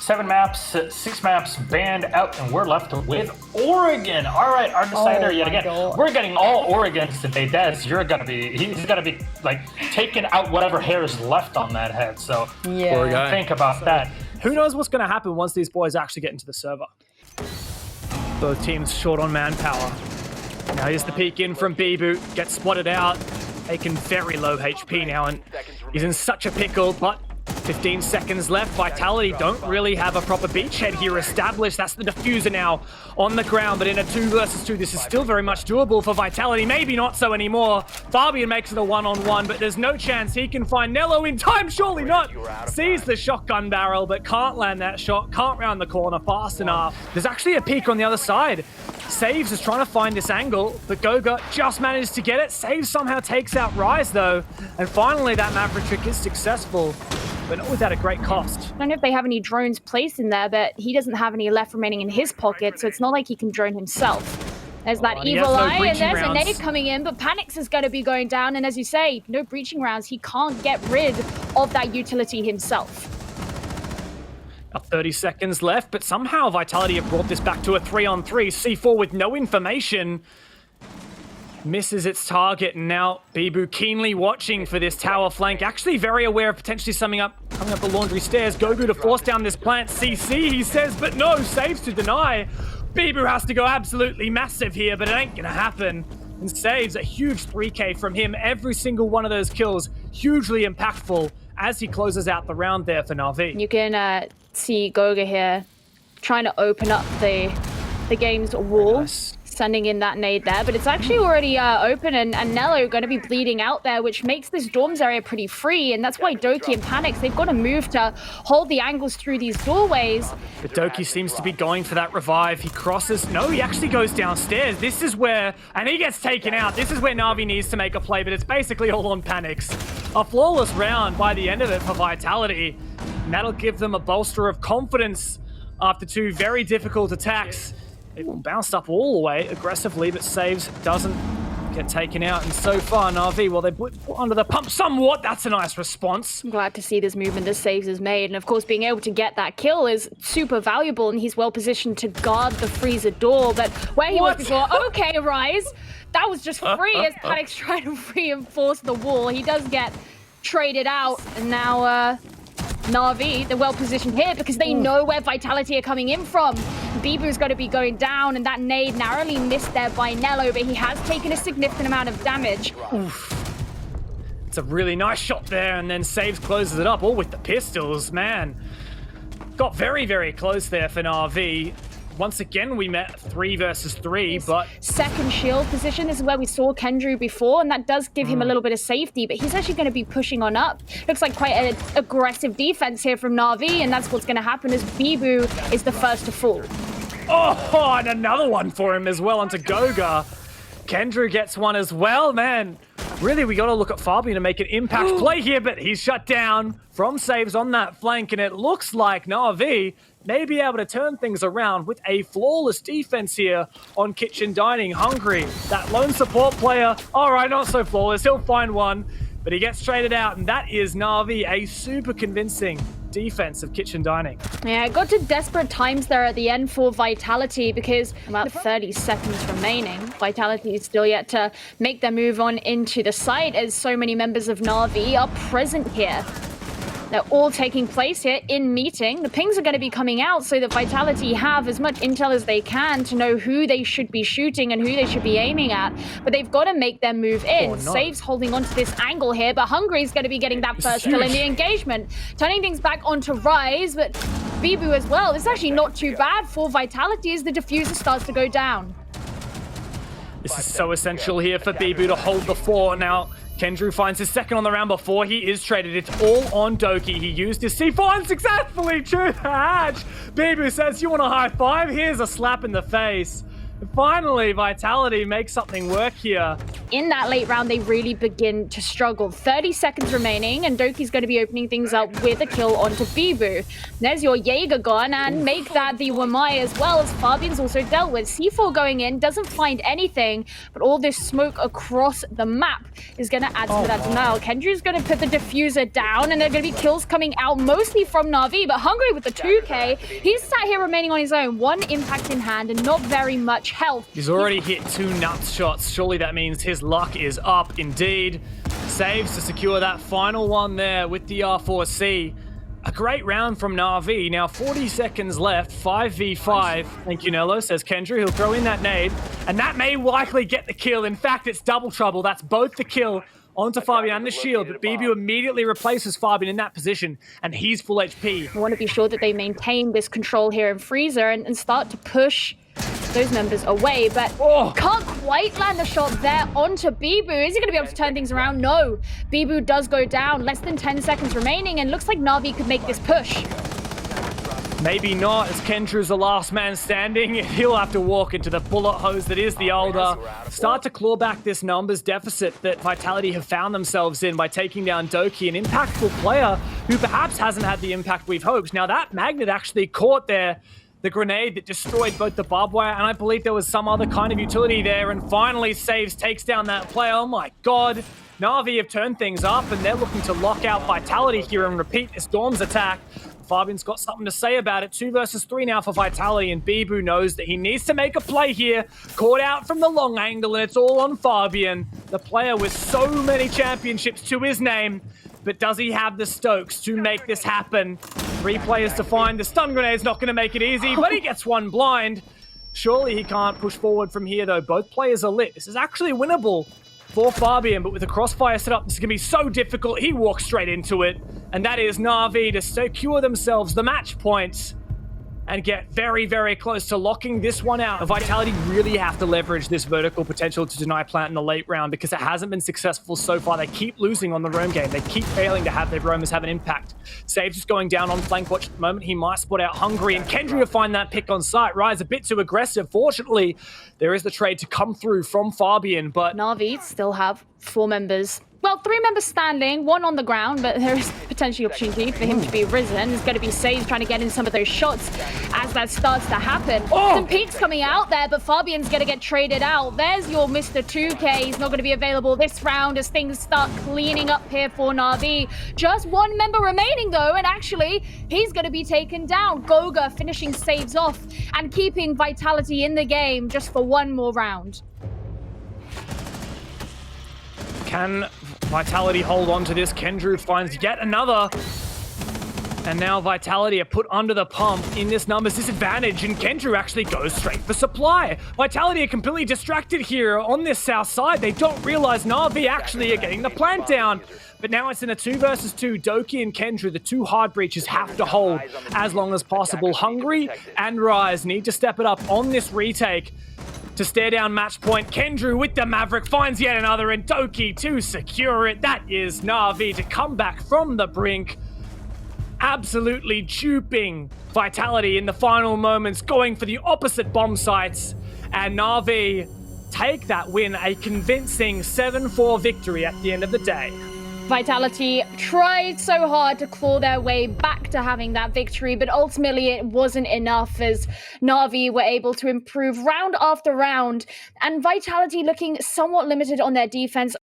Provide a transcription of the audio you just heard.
7 maps, 6 maps banned out, and we're left with Oregon. All right, our decider yet again. God. We're getting all Oregons today. Des, he's gonna be like taking out whatever hair is left on that head. So Yeah. think about that. Who knows what's going to happen once these boys actually get into the server. Both teams short on manpower. Now here's the peek in from Bibu. Gets spotted out. Taken very low HP now, and he's in such a pickle, but 15 seconds left. Vitality don't really have a proper beachhead here established. That's the diffuser now on the ground, but in a 2 versus 2, this is still very much doable for Vitality. Maybe not so anymore. Fabian makes it a 1-on-1, but there's no chance he can find Nello in time. Surely not. Sees the shotgun barrel, but can't land that shot. Can't round the corner fast enough. There's actually a peek on the other side. Saves is trying to find this angle, but Goga just managed to get it. Saves somehow takes out Rise, though. And finally, that Maverick trick is successful, but not without a great cost. I don't know if they have any drones placed in there, but he doesn't have any left remaining in his pocket, so it's not like he can drone himself. There's that evil eye, and there's a nade coming in, but Panics is going to be going down, and as you say, no breaching rounds. He can't get rid of that utility himself. Up 30 seconds left, but somehow Vitality have brought this back to a 3-on-3. C4 with no information. Misses its target, and now Bibu keenly watching for this tower flank. Actually very aware of potentially coming up the laundry stairs. Gogu to force down this plant. CC, he says, but no, saves to deny. Bibu has to go absolutely massive here, but it ain't gonna happen. And saves a huge 3K from him. Every single one of those kills, hugely impactful as he closes out the round there for NaVi. You can see Goga here trying to open up the game's wall. Nice. Sending in that nade there, but it's actually already open, and Nello going to be bleeding out there, which makes this dorms area pretty free, and that's why Doki and Panics, they've got to move to hold the angles through these doorways. But Doki seems to be going for that revive. He crosses. No, he actually goes downstairs. This is where, and he gets taken out. This is where NaVi needs to make a play, but it's basically all on Panics. A flawless round by the end of it for Vitality, and that'll give them a bolster of confidence after 2 very difficult attacks. It bounced up all the way aggressively, but Saves doesn't get taken out. And so far, NaVi, well, they put under the pump somewhat. That's a nice response. I'm glad to see this movement that Saves has made. And of course, being able to get that kill is super valuable, and he's well positioned to guard the freezer door. But where he was before, okay, Rise, that was just free as Panic's trying to reinforce the wall. He does get traded out, and now NaVi, they're well positioned here because they know where Vitality are coming in from. Bibu's got to be going down, and that nade narrowly missed there by Nello, but he has taken a significant amount of damage. Oof. It's a really nice shot there, and then Saves closes it up, all with the pistols, man. Got very, very close there for NaVi. Once again, we met 3 versus 3, but... Second shield position, this is where we saw Kendrew before, and that does give him a little bit of safety, but he's actually going to be pushing on up. Looks like quite an aggressive defense here from NaVi, and that's what's going to happen as Bibu is the first to fall. Oh, and another one for him as well onto Goga. Kendrew gets one as well, man. Really, we got to look at Fabian to make an impact play here, but he's shut down from Saves on that flank, and it looks like NaVi may be able to turn things around with a flawless defense here on Kitchen Dining. Hungry, that lone support player, all right, not so flawless, he'll find one, but he gets traded out, and that is NaVi, a super convincing defense of Kitchen Dining. Yeah, it got to desperate times there at the end for Vitality because about 30 seconds remaining. Vitality is still yet to make their move on into the site as so many members of NaVi are present here. They're all taking place here in meeting. The pings are going to be coming out so that Vitality have as much intel as they can to know who they should be shooting and who they should be aiming at. But they've got to make their move in. Oh, no. Saves holding on to this angle here, but Hungry's going to be getting that first kill in the engagement. Turning things back onto Rise, but Bibu as well. It's actually not too bad for Vitality as the diffuser starts to go down. This is so essential here for Bibu to hold the 4 now. Kendrew finds his second on the round before he is traded. It's all on Doki. He used his C4 unsuccessfully. True hatch. Bibu says, you want a high five? Here's a slap in the face. And finally, Vitality makes something work here. in that late round, they really begin to struggle. 30 seconds remaining, and Doki's going to be opening things up with a kill onto Bibu. There's your Jaeger gone, and make that the Wamai as well, as Fabian's also dealt with. C4 going in, doesn't find anything, but all this smoke across the map is going to add to that denial. Kendry's going to put the diffuser down, and there are going to be kills coming out mostly from NaVi, but Hungry with the 2K, he's sat here remaining on his own. One impact in hand and not very much health. He's already hit 2 nuts shots. Surely that means his luck is up indeed. Saves to secure that final one there with the R4C. A great round from NaVi. Now 40 seconds left, 5v5. Thank you, Nello, says Kendry. He'll throw in that nade, and that may likely get the kill. In fact, it's double trouble. That's both the kill onto Fabian and the shield, but Bibu immediately replaces Fabian in that position, and he's full HP. I want to be sure that they maintain this control here in Freezer and start to push those members away, but can't quite land a shot there onto Bibu. Is he going to be able to turn things around? No. Bibu does go down. Less than 10 seconds remaining, and looks like NaVi could make this push. Maybe not, as Kendry's the last man standing. He'll have to walk into the bullet hose that is the older. Start to claw back this numbers deficit that Vitality have found themselves in by taking down Doki, an impactful player who perhaps hasn't had the impact we've hoped. Now that Magnet actually caught there the grenade that destroyed both the barbed wire, and I believe there was some other kind of utility there, and finally Saves takes down that player. Oh my god. NaVi have turned things up, and they're looking to lock out Vitality here and repeat this Storm's attack. Fabian's got something to say about it. 2 versus 3 now for Vitality, and Bibu knows that he needs to make a play here. Caught out from the long angle, and it's all on Fabian, the player with so many championships to his name. But does he have the Stokes to make this happen? 3 players to find. The stun grenade's not going to make it easy, but he gets one blind. Surely he can't push forward from here, though. Both players are lit. This is actually winnable for Fabian, but with the crossfire set up, this is going to be so difficult. He walks straight into it, and that is NaVi to secure themselves the match points and get very, very close to locking this one out. Vitality really have to leverage this vertical potential to deny plant in the late round because it hasn't been successful so far. They keep losing on the roam game. They keep failing to have their roamers have an impact. Saves is going down on flank watch at the moment. He might spot out Hungry, and Kendry to find that pick on sight. Rise a bit too aggressive. Fortunately, there is the trade to come through from Fabian, but NaVi still have 4 members. Well, 3 members standing, 1 on the ground, but there is potentially opportunity for him to be risen. There's going to be Sage trying to get in some of those shots as that starts to happen. Some peaks coming out there, but Fabian's going to get traded out. There's your Mr. 2K. He's not going to be available this round as things start cleaning up here for NaVi. Just 1 member remaining, though, and actually, he's going to be taken down. Goga finishing Saves off and keeping Vitality in the game just for 1 more round. Can Vitality hold on to this? Kendry finds yet another. And now Vitality are put under the pump in this numbers disadvantage, and Kendry actually goes straight for supply. Vitality are completely distracted here on this south side. They don't realize NaVi actually are getting the plant down. But now it's in a 2 versus 2. Doki and Kendry, the 2 hard breaches, have to hold as long as possible. Hungry and Rise need to step it up on this retake to stare down match point. Kendry with the Maverick finds yet another, and Doki to secure it. That is NaVi to come back from the brink. Absolutely duping Vitality in the final moments, going for the opposite bomb sites. And NaVi take that win, a convincing 7-4 victory at the end of the day. Vitality tried so hard to claw their way back to having that victory, but ultimately it wasn't enough as NaVi were able to improve round after round, and Vitality looking somewhat limited on their defense.